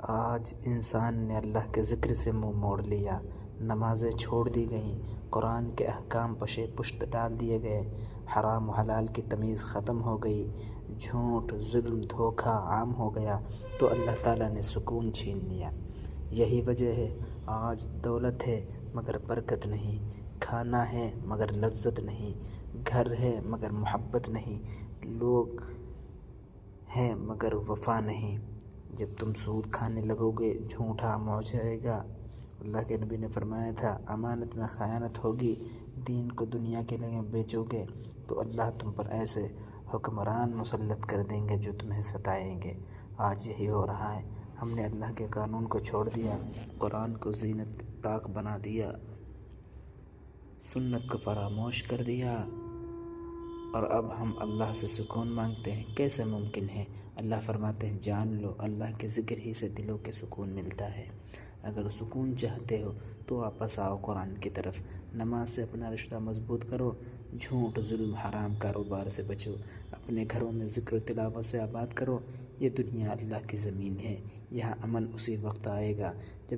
آج انسان نے اللہ کے ذکر سے منہ موڑ لیا، نمازیں چھوڑ دی گئیں، قرآن کے احکام پشے پشت ڈال دیے گئے، حرام و حلال کی تمیز ختم ہو گئی، جھوٹ، ظلم، دھوکہ عام ہو گیا تو اللہ تعالیٰ نے سکون چھین لیا۔ یہی وجہ ہے آج دولت ہے مگر برکت نہیں، کھانا ہے مگر لذت نہیں، گھر ہے مگر محبت نہیں، لوگ ہیں مگر وفا نہیں۔ جب تم سود کھانے لگو گے جھوٹ عام ہو جائے گا۔ اللہ کے نبی نے فرمایا تھا امانت میں خیانت ہوگی، دین کو دنیا کے لیے بیچو گے تو اللہ تم پر ایسے حکمران مسلط کر دیں گے جو تمہیں ستائیں گے۔ آج یہی ہو رہا ہے، ہم نے اللہ کے قانون کو چھوڑ دیا، قرآن کو زینت طاق بنا دیا، سنت کو فراموش کر دیا، اور اب ہم اللہ سے سکون مانگتے ہیں۔ کیسے ممکن ہے؟ اللہ فرماتے ہیں جان لو اللہ کے ذکر ہی سے دلوں کے سکون ملتا ہے۔ اگر سکون چاہتے ہو تو واپس آؤ قرآن کی طرف، نماز سے اپنا رشتہ مضبوط کرو، جھوٹ، ظلم، حرام کاروبار سے بچو، اپنے گھروں میں ذکر و تلاوت سے آباد کرو۔ یہ دنیا اللہ کی زمین ہے، یہاں امن اسی وقت آئے گا جب